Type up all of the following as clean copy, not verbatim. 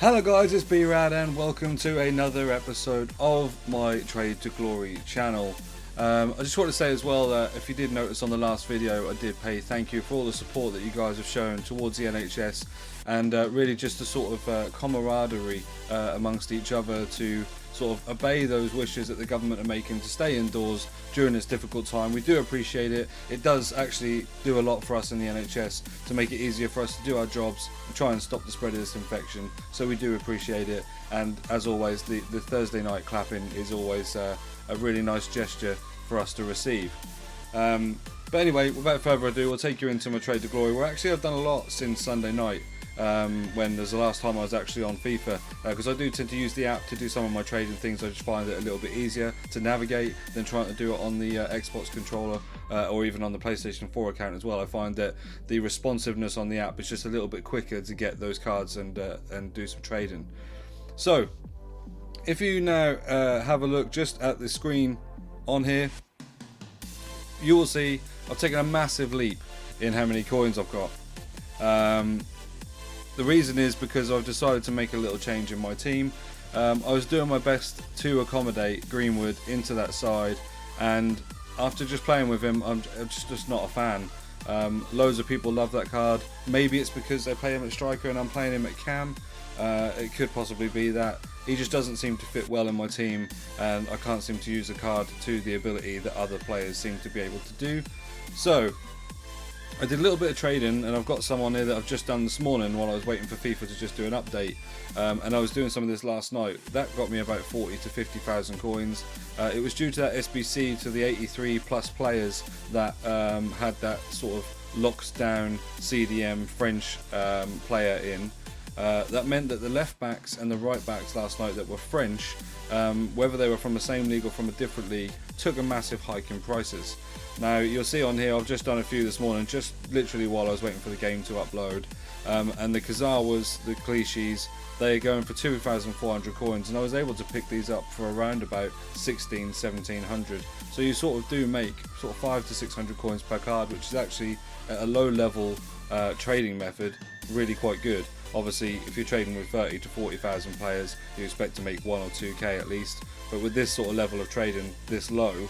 Hello guys, it's B-RAD and welcome to another episode of my Trade to Glory channel. I just want to say as well that if you did notice on the last video, I did pay thank you for all the support that you guys have shown towards the NHS and really just a sort of camaraderie amongst each other to sort of obey those wishes that the government are making to stay indoors during this difficult time. We do appreciate it. It does actually do a lot for us in the NHS to make it easier for us to do our jobs and try and stop the spread of this infection, so we do appreciate it. And as always, the Thursday night clapping is always a really nice gesture for us to receive. But anyway, without further ado, we'll take you into my Trade to Glory, where actually I've done a lot since Sunday night. When there's the last time I was actually on FIFA, because I do tend to use the app to do some of my trading things. I just find it a little bit easier to navigate than trying to do it on the Xbox controller or even on the PlayStation 4 account as well. I find that the responsiveness on the app is just a little bit quicker to get those cards and do some trading. So if you now have a look just at the screen on here, you will see I've taken a massive leap in how many coins I've got. The reason is because I've decided to make a little change in my team. I was doing my best to accommodate Greenwood into that side, and after just playing with him, I'm just not a fan. Loads of people love that card. Maybe it's because they play him at striker and I'm playing him at cam. It could possibly be that. He just doesn't seem to fit well in my team, and I can't seem to use the card to the ability that other players seem to be able to do. So I did a little bit of trading, and I've got some on here that I've just done this morning while I was waiting for FIFA to just do an update. And I was doing some of this last night. That got me about 40 to 50,000 coins. It was due to that SBC to the 83 plus players that had that sort of locked down CDM French player in. That meant that the left backs and the right backs last night that were French, whether they were from the same league or from a different league, took a massive hike in prices. Now you'll see on here I've just done a few this morning, just literally while I was waiting for the game to upload, and the Kazawas, the cliches, they're going for 2,400 coins, and I was able to pick these up for around about 1,1700. So you sort of do make sort of 500 to 600 coins per card, which is actually at a low level trading method really quite good. Obviously if you're trading with 30 to 40,000 players, you expect to make 1 or 2k at least, but with this sort of level of trading this low,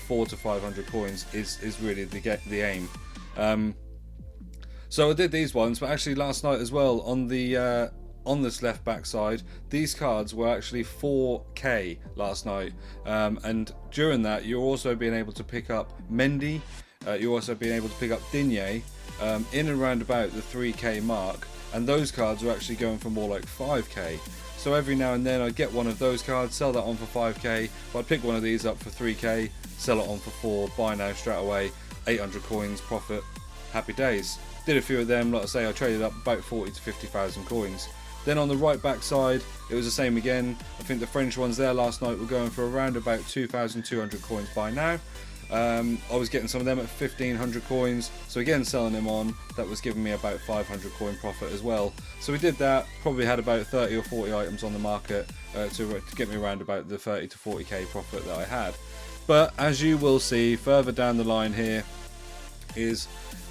400 to 500 coins is really the aim. So I did these ones, but actually last night as well on the on this left back side, these cards were actually 4k last night, and during that you're also being able to pick up Mendy, you're also being able to pick up Digne in and around about the 3k mark, and those cards are actually going for more like 5k. So every now and then I'd get one of those cards, sell that on for 5k, but I'd pick one of these up for 3k, sell it on for 4, buy now straight away, 800 coins profit, happy days. Did a few of them, like I say, I traded up about 40 to 50,000 coins. Then on the right back side, it was the same again. I think the French ones there last night were going for around about 2,200 coins by now. I was getting some of them at 1,500 coins, so again selling them on, that was giving me about 500 coin profit as well. So we did that, probably had about 30 or 40 items on the market to get me around about the 30 to 40k profit that I had. But as you will see further down the line here is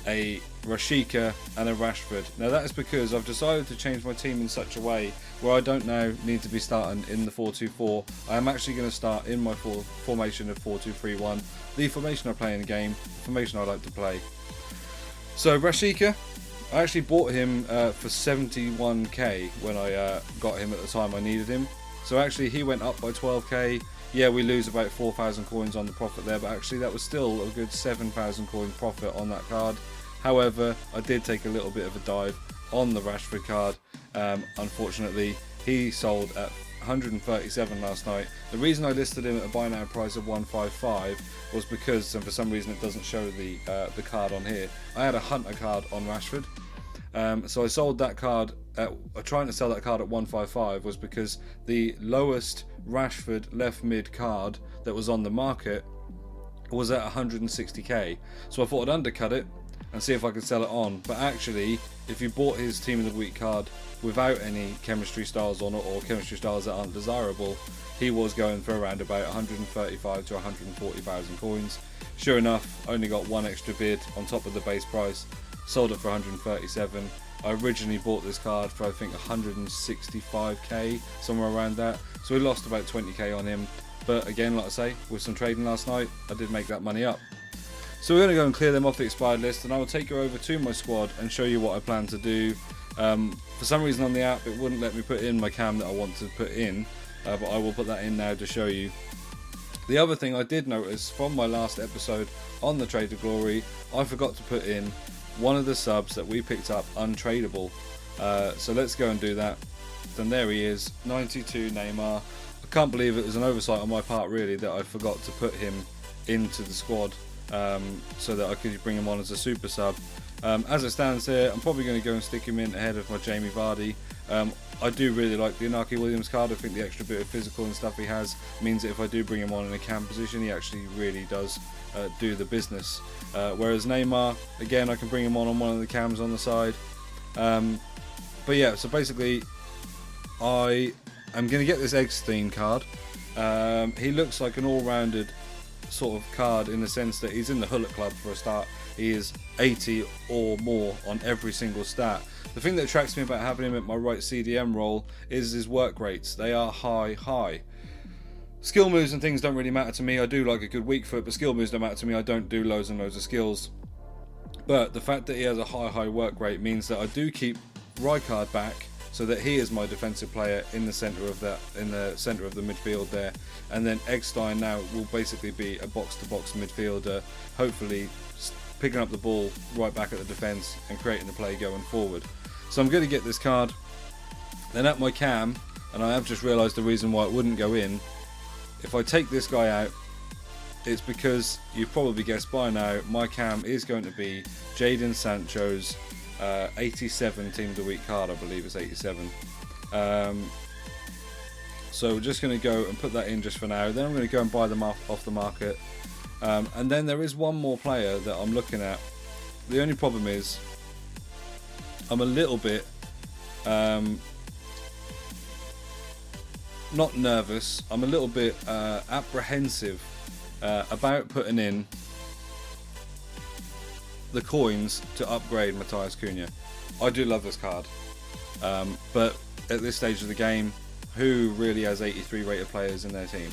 a Rashica and a Rashford. Now that is because I've decided to change my team in such a way where I don't now need to be starting in the 4-2-4. I am actually going to start in my formation of 4-2-3-1, the formation I play in the game, the formation I like to play. So Rashica, I actually bought him for 71k when I got him at the time I needed him. So actually he went up by 12k. Yeah, we lose about 4,000 coins on the profit there, but actually that was still a good 7,000 coin profit on that card. However, I did take a little bit of a dive on the Rashford card. Unfortunately, he sold at 137 last night. The reason I listed him at a buy now price of 155 was because, and for some reason it doesn't show the card on here, I had a Hunter card on Rashford. So I sold that card trying to sell that card at 155 was because the lowest Rashford left mid card that was on the market was at 160k. So I thought I'd undercut it and see if I could sell it on. But actually, if you bought his Team of the Week card without any chemistry styles on it, or chemistry styles that aren't desirable, he was going for around about 135 to 140,000 coins. Sure enough, only got one extra bid on top of the base price, sold it for 137. I originally bought this card for I think 165k, somewhere around that, so we lost about 20k on him, but again, like I say, with some trading last night, I did make that money up. So we're going to go and clear them off the expired list, and I will take you over to my squad and show you what I plan to do. For some reason on the app it wouldn't let me put in my cam that I want to put in, but I will put that in now to show you. The other thing I did notice from my last episode on the Trade of Glory, I forgot to put in one of the subs that we picked up untradeable. So let's go and do that. Then there he is, 92 Neymar. I can't believe it was an oversight on my part really that I forgot to put him into the squad so that I could bring him on as a super sub. As it stands here, I'm probably going to go and stick him in ahead of my Jamie Vardy. I do really like the Inaki Williams card. I think the extra bit of physical and stuff he has means that if I do bring him on in a cam position, he actually really does do the business. Whereas Neymar, again, I can bring him on one of the cams on the side. But yeah, so basically I am going to get this Eggstein card. He looks like an all-rounded sort of card in the sense that he's in the Hullet Club for a start. He is 80 or more on every single stat. The thing that attracts me about having him at my right CDM role is his work rates. They are high. Skill moves and things don't really matter to me. I do like a good weak foot, but skill moves don't matter to me. I don't do loads and loads of skills. But the fact that he has a high work rate means that I do keep Rijkaard back, so that he is my defensive player in the centre of the midfield there, and then Eggstein now will basically be a box-to-box midfielder, hopefully picking up the ball right back at the defence and creating the play going forward. So I'm going to get this card. Then at my cam, and I have just realised the reason why it wouldn't go in, if I take this guy out, it's because you've probably guessed by now, my cam is going to be Jadon Sancho's 87 Team of the Week card. I believe it's 87. So we're just going to go and put that in just for now. Then I'm going to go and buy them off the market. And then there is one more player that I'm looking at. The only problem is I'm a little bit not nervous, I'm a little bit apprehensive about putting in the coins to upgrade Matthias Cunha. I do love this card, but at this stage of the game, who really has 83 rated players in their team?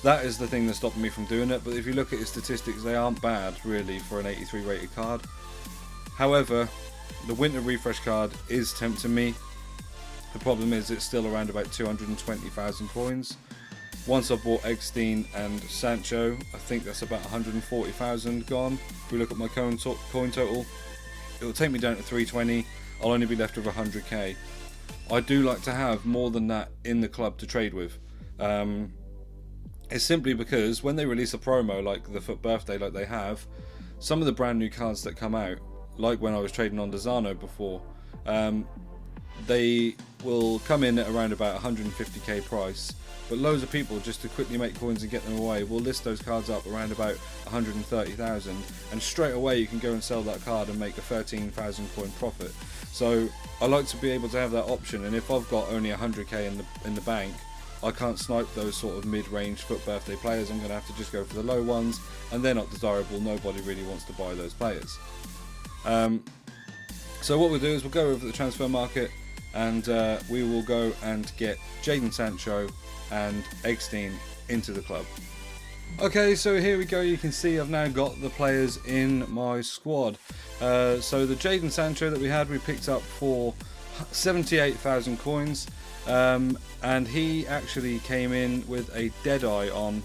That is the thing that's stopping me from doing it. But if you look at his statistics, they aren't bad really for an 83 rated card. However, the Winter Refresh card is tempting me. The problem is it's still around about 220,000 coins. Once I bought Eggstein and Sancho, I think that's about 140,000 gone. If we look at my coin total, it will take me down to 320. I'll only be left with 100k. I do like to have more than that in the club to trade with. It's simply because when they release a promo like the FUT birthday like they have, some of the brand new cards that come out, like when I was trading on Dezano before, they will come in at around about 150k price, but loads of people, just to quickly make coins and get them away, will list those cards up around about 130,000, and straight away you can go and sell that card and make a 13,000 coin profit. So I like to be able to have that option, and if I've got only 100k in the bank, I can't snipe those sort of mid-range FUT birthday players. I'm going to have to just go for the low ones, and they're not desirable. Nobody really wants to buy those players. So what we'll do is we'll go over the transfer market, and we will go and get Jadon Sancho and Eggstein into the club. Okay, so here we go. You can see I've now got the players in my squad. So the Jadon Sancho that we had, we picked up for 78,000 coins. And he actually came in with a Deadeye on.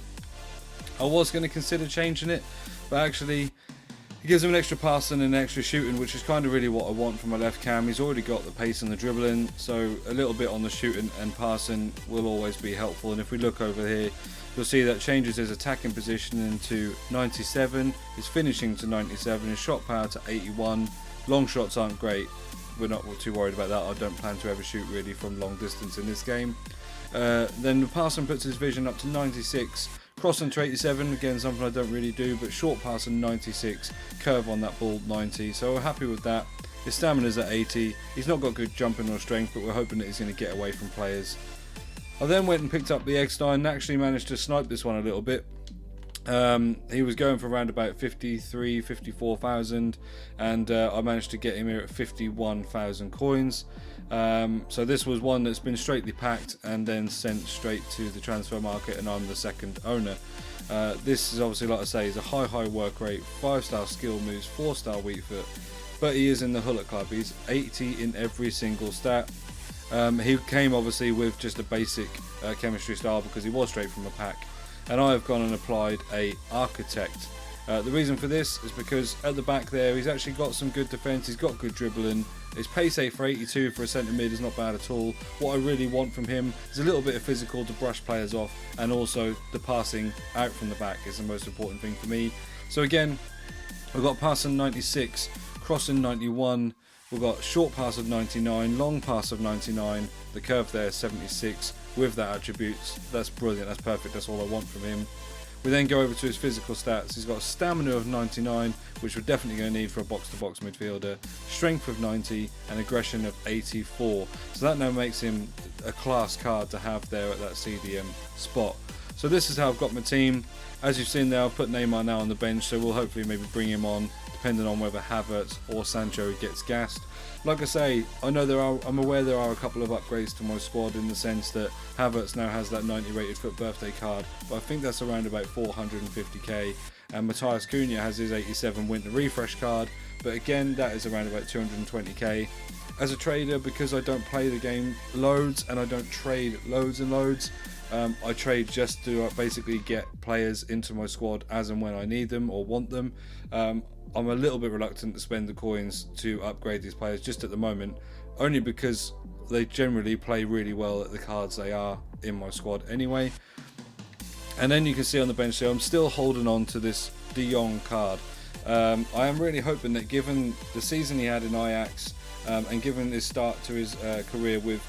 I was going to consider changing it, but actually it gives him an extra passing and an extra shooting, which is kind of really what I want from my left cam. He's already got the pace and the dribbling, so a little bit on the shooting and passing will always be helpful. And if we look over here, you'll see that changes his attacking position into 97, his finishing to 97, his shot power to 81. Long shots aren't great. We're not too worried about that. I don't plan to ever shoot really from long distance in this game. Then the passing puts his vision up to 96, crossing to 87, again something I don't really do, but short passing 96, curve on that ball 90, so we're happy with that. His stamina's at 80, he's not got good jumping or strength, but we're hoping that he's going to get away from players. I then went and picked up the Eggstein and actually managed to snipe this one a little bit. He was going for around about 54,000, and I managed to get him here at 51,000 coins. So this was one that's been straightly packed and then sent straight to the transfer market, and I'm the second owner. This is obviously, like I say, is a high work rate, 5-star skill moves, 4-star weak foot, but he is in the Hullet Club. He's 80 in every single stat. He came obviously with just a basic chemistry style because he was straight from a pack, and I have gone and applied a Architect. The reason for this is because at the back there he's actually got some good defence, he's got good dribbling, his pace 8 for 82 for a centre mid is not bad at all. What I really want from him is a little bit of physical to brush players off, and also the passing out from the back is the most important thing for me. So again, we've got passing 96, crossing 91, we've got short pass of 99, long pass of 99, the curve there is 76 with that attributes. That's brilliant, that's perfect, that's all I want from him. We then go over to his physical stats. He's got a stamina of 99, which we're definitely going to need for a box-to-box midfielder, strength of 90, and aggression of 84. So that now makes him a class card to have there at that CDM spot. So this is how I've got my team. As you've seen there, I've put Neymar now on the bench, so we'll hopefully maybe bring him on, depending on whether Havertz or Sancho gets gassed. Like I say, I'm aware there are a couple of upgrades to my squad, in the sense that Havertz now has that 90 rated foot birthday card, but I think that's around about 450k, and Matthias Cunha has his 87 winter refresh card, but again that is around about 220k. As a trader, because I don't play the game loads and I don't trade loads and loads, I trade just to basically get players into my squad as and when I need them or want them. I'm a little bit reluctant to spend the coins to upgrade these players just at the moment, only because they generally play really well at the cards they are in my squad anyway. And then you can see on the bench there, I'm still holding on to this De Jong card. I am really hoping that, given the season he had in Ajax, and given his start to his career with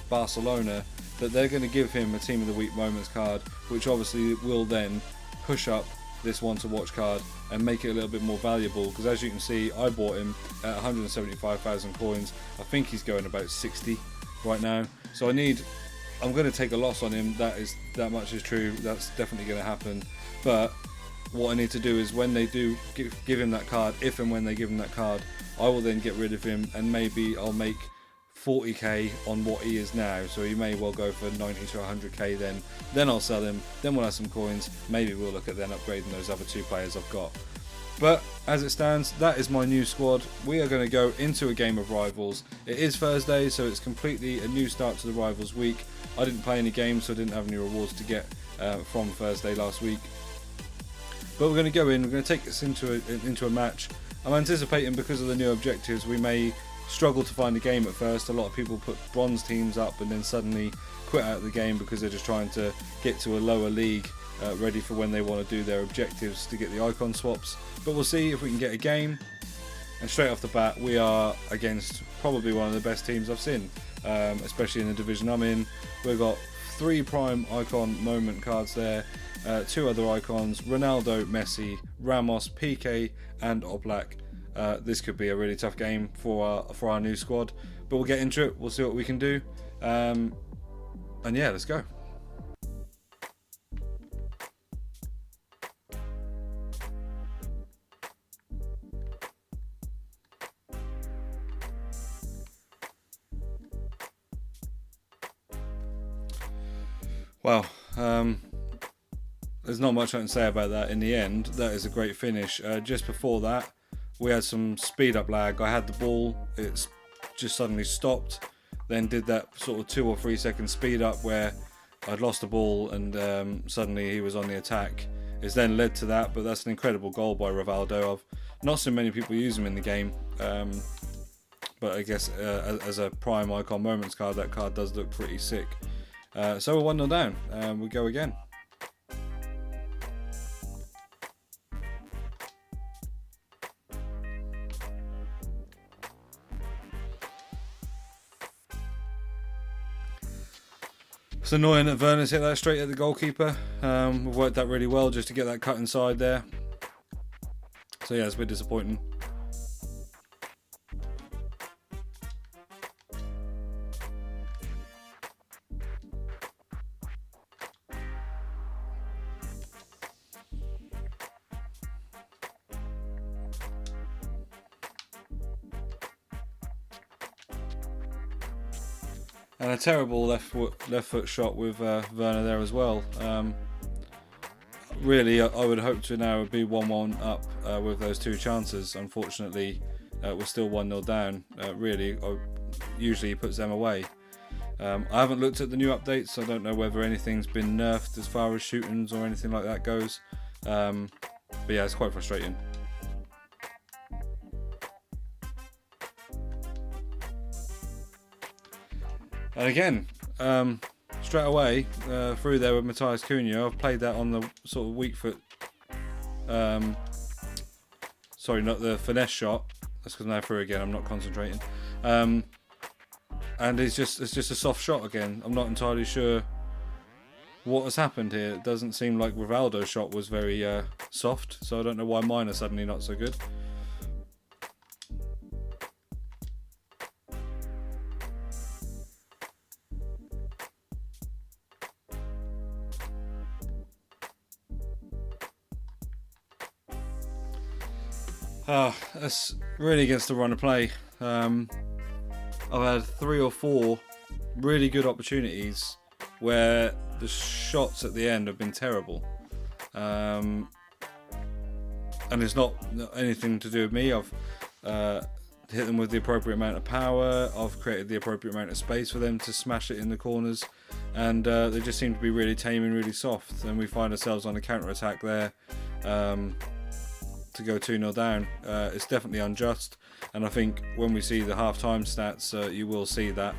Barcelona, that they're going to give him a Team of the Week Moments card, which obviously will then push up this one to watch card and make it a little bit more valuable, because as you can see, I bought him at 175,000 coins. I think he's going about 60 right now, so I'm going to take a loss on him. That much is true. That's definitely going to happen. But what I need to do is, when they do give him that card, if and when they give him that card, I will then get rid of him, and maybe I'll make 40k on what he is now, so he may well go for 90 to 100k then I'll sell him, then we'll have some coins, maybe we'll look at then upgrading those other two players I've got. But as it stands, that is my new squad. We are going to go into a game of Rivals. It is Thursday, so it's completely a new start to the Rivals week. I didn't play any games, so I didn't have any rewards to get from Thursday last week, but we're going to go in, we're going to take this into a match. I'm anticipating, because of the new objectives, we may struggle to find a game at first. A lot of people put bronze teams up and then suddenly quit out of the game because they're just trying to get to a lower league, ready for when they want to do their objectives to get the icon swaps. But we'll see if we can get a game. And straight off the bat, we are against probably one of the best teams I've seen, especially in the division I'm in. We've got 3 prime icon moment cards there, 2 other icons, Ronaldo, Messi, Ramos, PK and Oblak. This could be a really tough game for our new squad, but we'll get into it, we'll see what we can do, and yeah, let's go. Well, there's not much I can say about that in the end. That is a great finish. Just before that, we had some speed up lag. I had the ball, it's just suddenly stopped, then did that sort of 2 or 3 second speed up where I'd lost the ball and suddenly he was on the attack. It's then led to that, but that's an incredible goal by Rivaldo. I've not seen many people use him in the game, but I guess as a prime icon moments card, that card does look pretty sick. So we're 1-0 down, we go again. It's annoying that Werner's hit that straight at the goalkeeper. We've worked that really well just to get that cut inside there. So yeah, it's a bit disappointing. And a terrible left foot shot with Werner there as well. Really, I would hope to now be 1-1 up with those two chances. Unfortunately, we're still 1-0 down. Really, usually he puts them away. I haven't looked at the new updates, so I don't know whether anything's been nerfed as far as shootings or anything like that goes. But yeah, it's quite frustrating. And again, straight away through there with Matthias Cunha. I've played that on the sort of weak foot. Sorry, not the finesse shot. That's because I'm now through again. I'm not concentrating. And it's just a soft shot again. I'm not entirely sure what has happened here. It doesn't seem like Rivaldo's shot was very soft, so I don't know why mine are suddenly not so good. That's really against the run of play. I've had 3 or 4 really good opportunities where the shots at the end have been terrible. And it's not anything to do with me. I've hit them with the appropriate amount of power. I've created the appropriate amount of space for them to smash it in the corners. And they just seem to be really tame and really soft. And we find ourselves on a counter-attack there. To go 2-0 down. It's definitely unjust, and I think when we see the half-time stats, you will see that.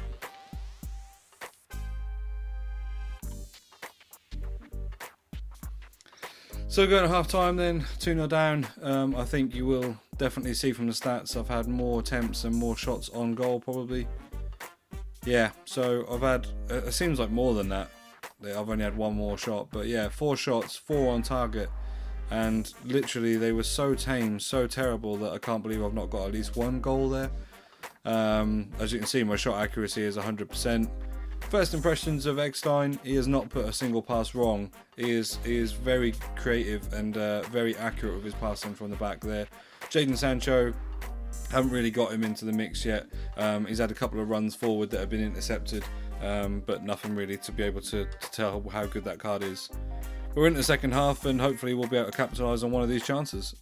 So going to half-time then, 2-0 down. I think you will definitely see from the stats I've had more attempts and more shots on goal probably. Yeah, so I've had, it seems like more than that. I've only had 1 more shot, but yeah, 4 shots, 4 on target. And literally they were so tame, so terrible that I can't believe I've not got at least 1 goal there. As you can see, my shot accuracy is 100%. First impressions of Eggstein, he has not put a single pass wrong. He is very creative and very accurate with his passing from the back there. Jadon Sancho, haven't really got him into the mix yet. He's had a couple of runs forward that have been intercepted, but nothing really to be able to tell how good that card is. We're in the second half and hopefully we'll be able to capitalise on one of these chances.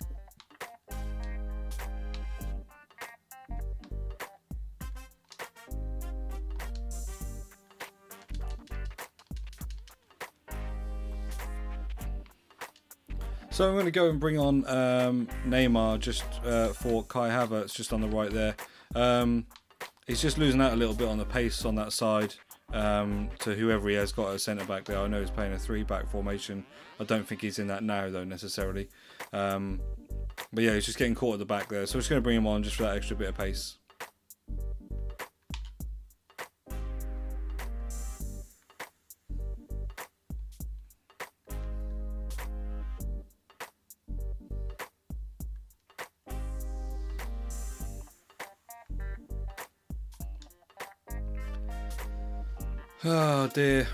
So I'm going to go and bring on Neymar just for Kai Havertz just on the right there. He's just losing out a little bit on the pace on that side. To whoever he has got a centre back there. I know he's playing a 3-back formation. I don't think he's in that now though necessarily. But yeah, he's just getting caught at the back there. So we're just going to bring him on just for that extra bit of pace. Oh dear.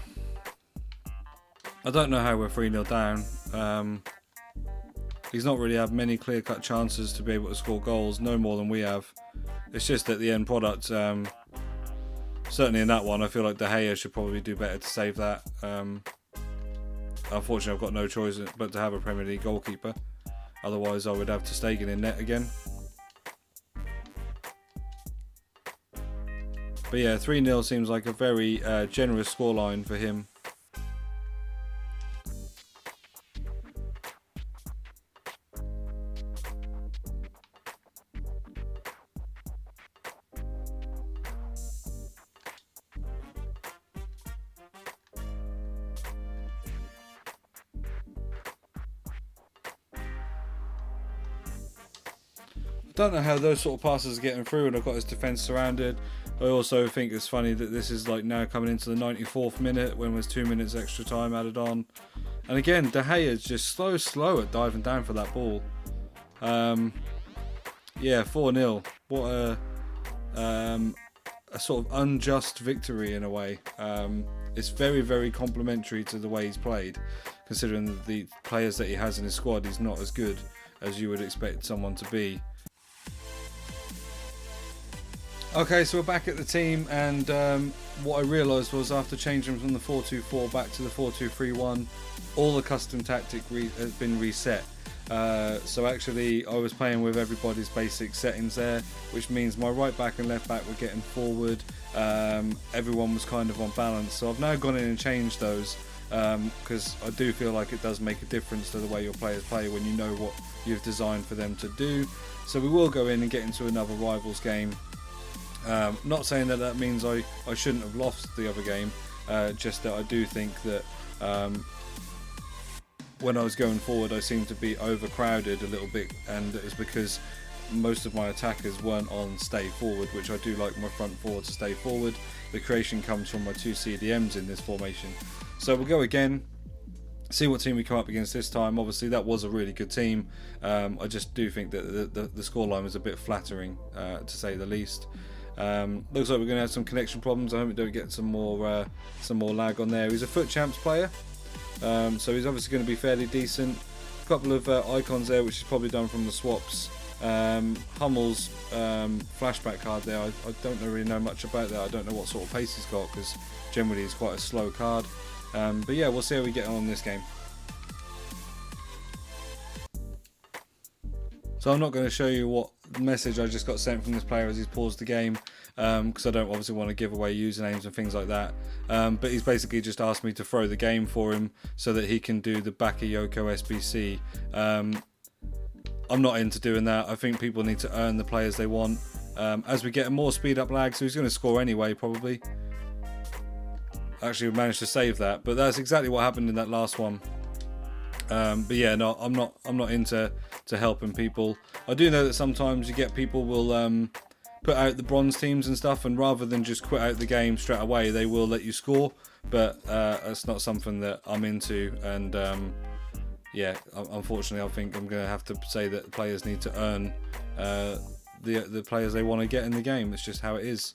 I don't know how we're 3-0 down. He's not really had many clear-cut chances to be able to score goals, no more than we have. It's just that the end product, certainly in that one, I feel like De Gea should probably do better to save that. Unfortunately, I've got no choice but to have a Premier League goalkeeper. Otherwise, I would have to Stegen in net again. But yeah, 3-0 seems like a very generous scoreline for him. I don't know how those sort of passes are getting through and I've got his defence surrounded. I also think it's funny that this is like now coming into the 94th minute when there's 2 minutes extra time added on. And again, De Gea is just slow at diving down for that ball. Yeah, 4-0. What a sort of unjust victory in a way. It's very, very complimentary to the way he's played, considering the players that he has in his squad. He's not as good as you would expect someone to be. Okay, so we're back at the team, and what I realised was after changing from the 4-2-4 back to the 4-2-3-1, all the custom tactic has been reset. So actually I was playing with everybody's basic settings there, which means my right back and left back were getting forward. Everyone was kind of on balance, so I've now gone in and changed those, because I do feel like it does make a difference to the way your players play when you know what you've designed for them to do. So we will go in and get into another rivals game. Not saying that that means I shouldn't have lost the other game, just that I do think that when I was going forward I seemed to be overcrowded a little bit, and it's because most of my attackers weren't on stay forward, which I do like my front four to stay forward. The creation comes from my two CDMs in this formation. So we'll go again, see what team we come up against this time. Obviously that was a really good team. I just do think that the scoreline was a bit flattering, to say the least. Looks like we're going to have some connection problems. I hope we don't get some more lag on there. He's a FUT Champs player, so he's obviously going to be fairly decent. A couple of icons there, which is probably done from the swaps. Hummel's flashback card there, I don't really know much about that. I don't know what sort of pace he's got, because generally he's quite a slow card. But yeah, we'll see how we get on in this game. So I'm not going to show you what message I just got sent from this player as he's paused the game, because I don't obviously want to give away usernames and things like that. But he's basically just asked me to throw the game for him so that he can do the Bakayoko SBC. I'm not into doing that. I think people need to earn the players they want. As we get a more speed up lag, so he's going to score anyway probably. Actually we managed to save that, but that's exactly what happened in that last one. But yeah, no, I'm not into helping people. I do know that sometimes you get people will put out the bronze teams and stuff, and rather than just quit out the game straight away, they will let you score. But that's not something that I'm into, and yeah, unfortunately, I think I'm going to have to say that players need to earn the players they want to get in the game. It's just how it is.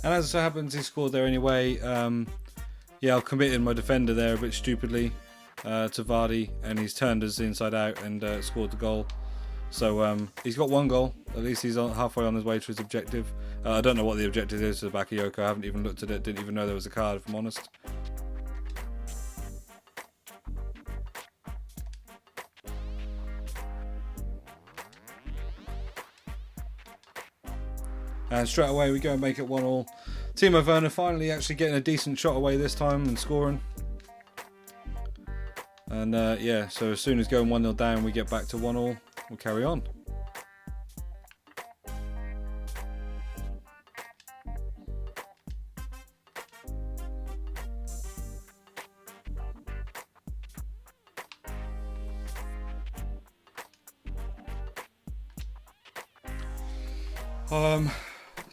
And as it so happens, he scored there anyway. Yeah, I've committed my defender there a bit stupidly to Vardy, and he's turned us inside out and scored the goal. So he's got one goal. At least he's halfway on his way to his objective. I don't know what the objective is to the Bakayoko. I haven't even looked at it. Didn't even know there was a card, if I'm honest. And straight away we go and make it 1-1. Timo Werner finally actually getting a decent shot away this time and scoring. And yeah, so as soon as going 1-0 down, we get back to 1-1. We'll carry on.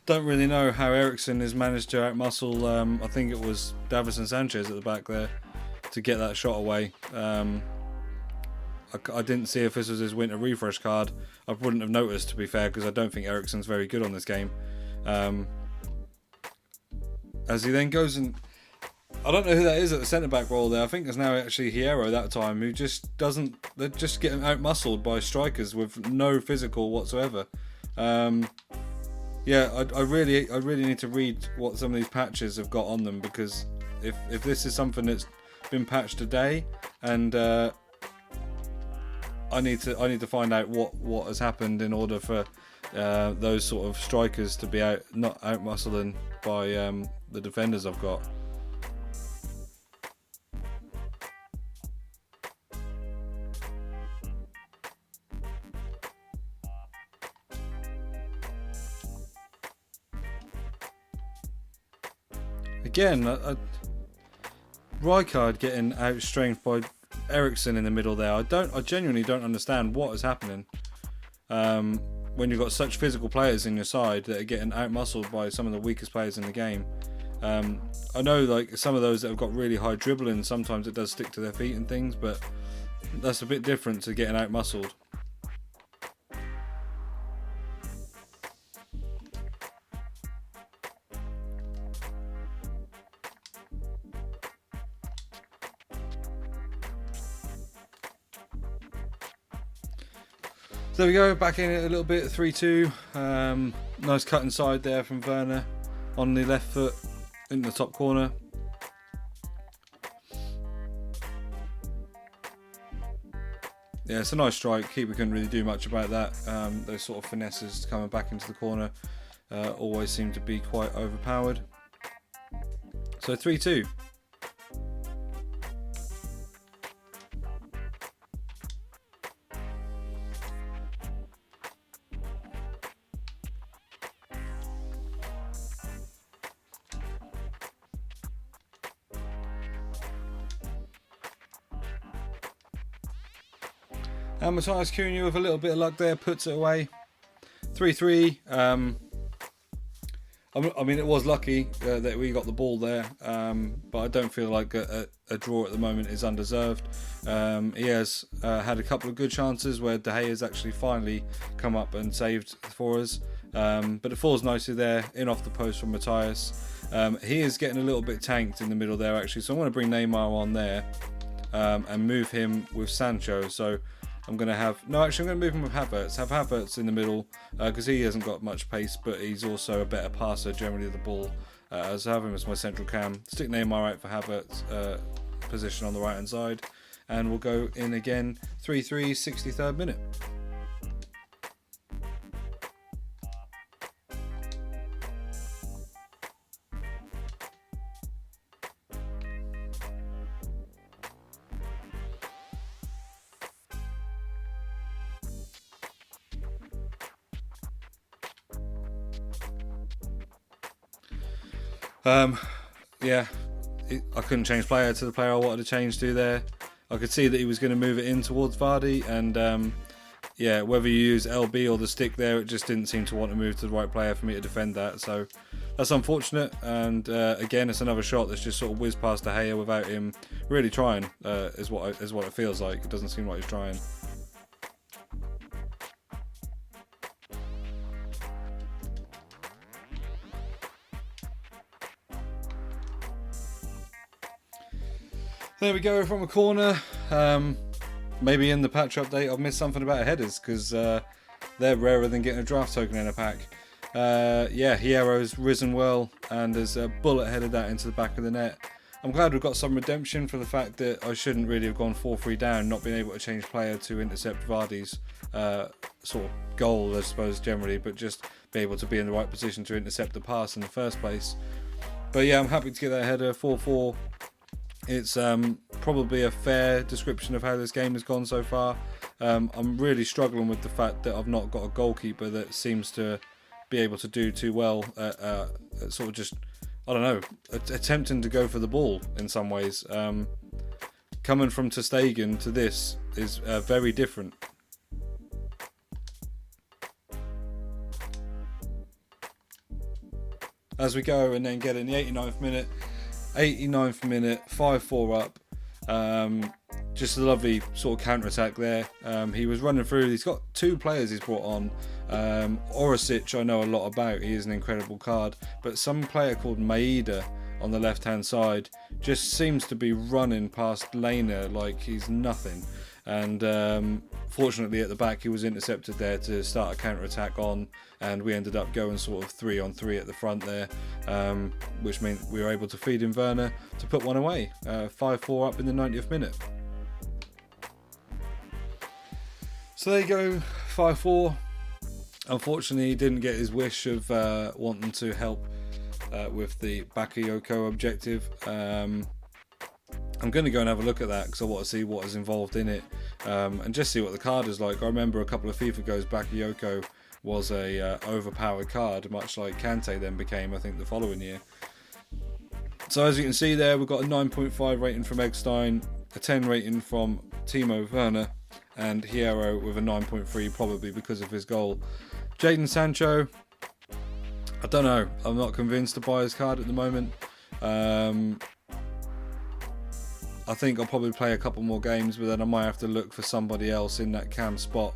Don't really know how Eriksen has managed to outmuscle, I think it was Davison Sanchez at the back there, to get that shot away. I didn't see if this was his winter refresh card. I wouldn't have noticed, to be fair, because I don't think Eriksen's very good on this game. As he then goes and... I don't know who that is at the centre-back role there. I think it's now actually Hierro that time, who just doesn't... They're just getting outmuscled by strikers with no physical whatsoever. Yeah, I really need to read what some of these patches have got on them, because if this is something that's been patched today, and I need to find out what has happened in order for those sort of strikers to be not outmuscling by the defenders I've got. Again, Rijkaard getting outstrengthed by Eriksen in the middle there. I genuinely don't understand what is happening when you've got such physical players in your side that are getting outmuscled by some of the weakest players in the game. I know, like, some of those that have got really high dribbling, sometimes it does stick to their feet and things, but that's a bit different to getting outmuscled. So there we go, back in it a little bit, 3-2. Nice cut inside there from Werner on the left foot in the top corner. Yeah, it's a nice strike. Keeper couldn't really do much about that. Those sort of finesses coming back into the corner always seem to be quite overpowered. So 3-2. And Matthias Cunha, with a little bit of luck there, puts it away. 3-3. I mean, it was lucky that we got the ball there, but I don't feel like a draw at the moment is undeserved. He has had a couple of good chances where De Gea has actually finally come up and saved for us, but it falls nicely there, in off the post from Matthias. He is getting a little bit tanked in the middle there, actually, so I'm going to bring Neymar on there and move him with Sancho. So I'm going to have... No, actually, I'm going to move him with Havertz. Have Havertz in the middle, because he hasn't got much pace, but he's also a better passer, generally, of the ball. So have him as my central cam. Stick Neymar out for Havertz position on the right-hand side. And we'll go in again, 3-3, 63rd minute. Yeah, I couldn't change player to the player I wanted to change to there. I could see that he was going to move it in towards Vardy, and yeah, whether you use LB or the stick there, it just didn't seem to want to move to the right player for me to defend that. So that's unfortunate, and again, it's another shot that's just sort of whizzed past De Gea without him really trying, is what it feels like. It doesn't seem like he's trying. There we go from a corner. Maybe in the patch update I've missed something about headers, because they're rarer than getting a draft token in a pack. Yeah, Hierro's risen well and has bullet headed that into the back of the net. I'm glad we've got some redemption for the fact that I shouldn't really have gone 4-3 down, not being able to change player to intercept Vardy's sort of goal, I suppose, generally, but just be able to be in the right position to intercept the pass in the first place. But yeah, I'm happy to get that header, 4-4. It's probably a fair description of how this game has gone so far. I'm really struggling with the fact that I've not got a goalkeeper that seems to be able to do too well at sort of just, I don't know, attempting to go for the ball in some ways. Coming from ter Stegen to this is very different. As we go and then get in the 89th minute, 5-4 up. Just a lovely sort of counter-attack there. He was running through. He's got two players he's brought on. Orisic I know a lot about. He is an incredible card. But some player called Maeda on the left-hand side just seems to be running past Lena like he's nothing. And fortunately at the back he was intercepted there to start a counter-attack on, and we ended up going sort of 3-on-3 at the front there, which meant we were able to feed in Werner to put one away. 5-4 up in the 90th minute. So there you go, 5-4. Unfortunately he didn't get his wish of wanting to help with the Bakayoko objective. I'm going to go and have a look at that because I want to see what is involved in it, and just see what the card is like. I remember a couple of FIFA goes, Bakayoko was a overpowered card, much like Kante then became, I think, the following year. So as you can see there, we've got a 9.5 rating from Eggstein, a 10 rating from Timo Werner, and Hierro with a 9.3, probably because of his goal. Jadon Sancho, I don't know, I'm not convinced to buy his card at the moment. I think I'll probably play a couple more games, but then I might have to look for somebody else in that cam spot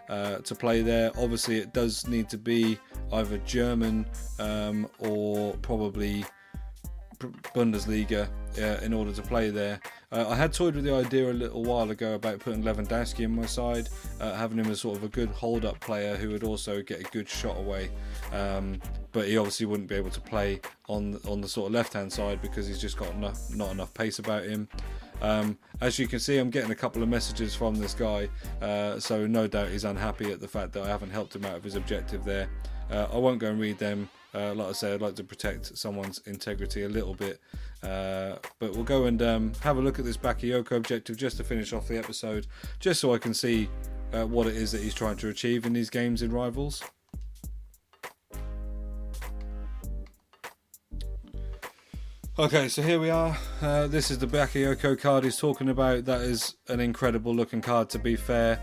to play there. Obviously it does need to be either German or probably Bundesliga in order to play there. I had toyed with the idea a little while ago about putting Lewandowski in my side, having him as sort of a good hold-up player who would also get a good shot away, but he obviously wouldn't be able to play on the sort of left-hand side because he's just got not enough pace about him. As you can see, I'm getting a couple of messages from this guy, so no doubt he's unhappy at the fact that I haven't helped him out of his objective there. I won't go and read them. Like I say, I'd like to protect someone's integrity a little bit, but we'll go and have a look at this Bakayoko objective just to finish off the episode, just so I can see what it is that he's trying to achieve in these games in Rivals. Okay, so here we are. This is the Bakayoko card he's talking about. That is an incredible looking card, to be fair.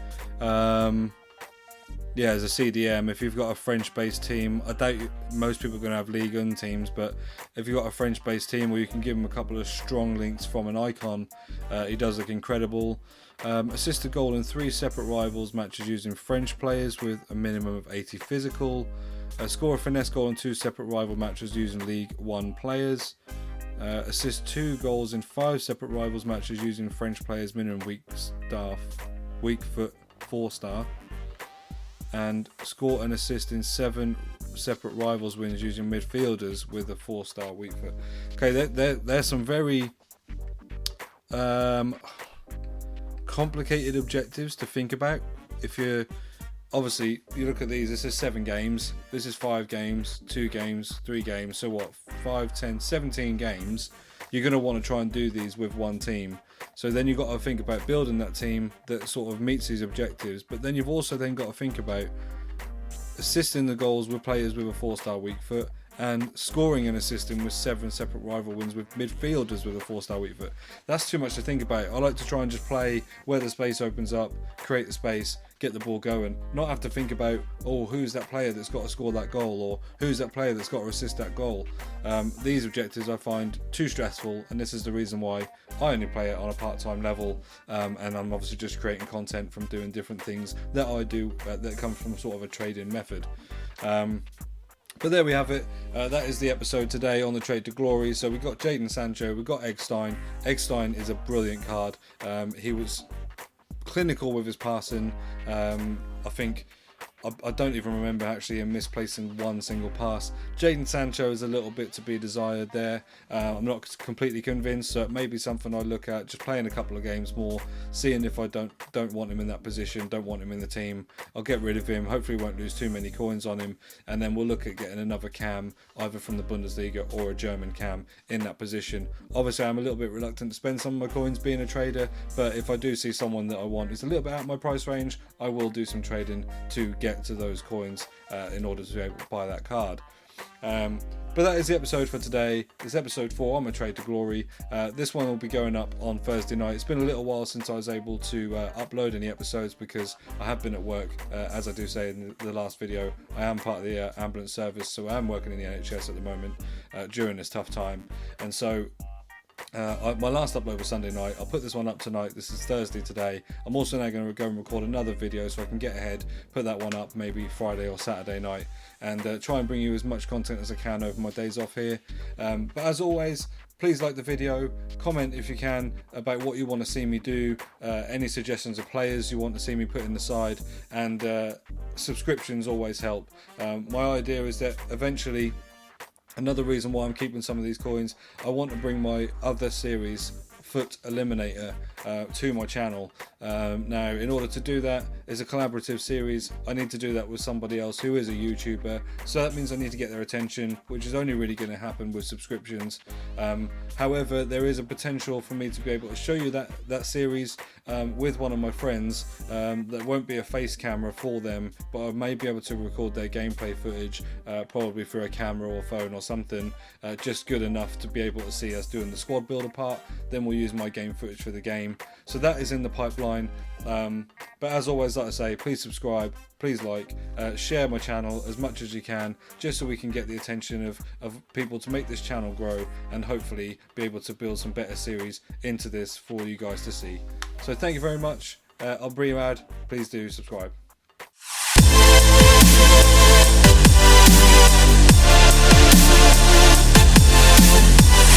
Yeah, as a CDM, if you've got a French-based team, I doubt most people are going to have Ligue 1 teams, but if you've got a French-based team where you can give him a couple of strong links from an icon, he does look incredible. Assisted goal in 3 separate Rivals matches using French players with a minimum of 80 physical. Score a finesse goal in 2 separate rival matches using League 1 players. Assist 2 goals in 5 separate Rivals matches using French players, minimum weak foot 4-star. And score an assist in 7 separate Rivals wins using midfielders with a 4-star weak foot. Okay, there's some very complicated objectives to think about. If you're obviously, you look at these, this is 7 games, this is 5 games, 2 games, 3 games, so what, 5, 10, 17 games, you're going to want to try and do these with one team. So then you've got to think about building that team that sort of meets these objectives, but then you've also then got to think about assisting the goals with players with a 4-star weak foot, and scoring and assisting with 7 separate rival wins with midfielders with a 4-star weak foot. That's too much to think about. I like to try and just play where the space opens up, create the space, get the ball going, not have to think about, oh, who's that player that's got to score that goal, or who's that player that's got to assist that goal. These objectives I find too stressful, and this is the reason why I only play it on a part-time level, and I'm obviously just creating content from doing different things that I do that come from sort of a trading method. But there we have it. That is the episode today on the Trade to Glory. So we've got Jadon Sancho, we've got Eggstein. Eggstein is a brilliant card. He was clinical with his passing. I think I don't even remember actually him misplacing one single pass. Jadon Sancho is a little bit to be desired there. I'm not completely convinced, so it may be something I look at, just playing a couple of games more, seeing if I don't want him in that position, don't want him in the team. I'll get rid of him, hopefully won't lose too many coins on him, and then we'll look at getting another cam, either from the Bundesliga or a German cam in that position. Obviously I'm a little bit reluctant to spend some of my coins being a trader, but if I do see someone that I want who's a little bit out of my price range, I will do some trading to get to those coins in order to be able to buy that card. But that is the episode for today. It's episode 4 on my Trade to Glory. This one will be going up on Thursday night. It's been a little while since I was able to upload any episodes because I have been at work. As I do say in the last video, I am part of the ambulance service, so I am working in the NHS at the moment during this tough time. And so my last upload was Sunday night. I'll put this one up tonight. This is Thursday today. I'm also now going to go and record another video so I can get ahead, put that one up maybe Friday or Saturday night, and try and bring you as much content as I can over my days off here. But as always, please like the video, comment if you can about what you want to see me do, any suggestions of players you want to see me put in the side, and subscriptions always help. My idea is that eventually, another reason why I'm keeping some of these coins, I want to bring my other series, Foot Eliminator, to my channel. Now, in order to do that, it's a collaborative series. I need to do that with somebody else who is a YouTuber, so that means I need to get their attention, which is only really going to happen with subscriptions. However, there is a potential for me to be able to show you that series with one of my friends. That won't be a face camera for them, but I may be able to record their gameplay footage, probably through a camera or phone or something, just good enough to be able to see us doing the squad builder part. Then we'll use my game footage for the game. So that is in the pipeline. But as always, like I say, please subscribe, please like, share my channel as much as you can, just so we can get the attention of people to make this channel grow, and hopefully be able to build some better series into this for you guys to see. So thank you very much. I'm B-RAD. Please do subscribe.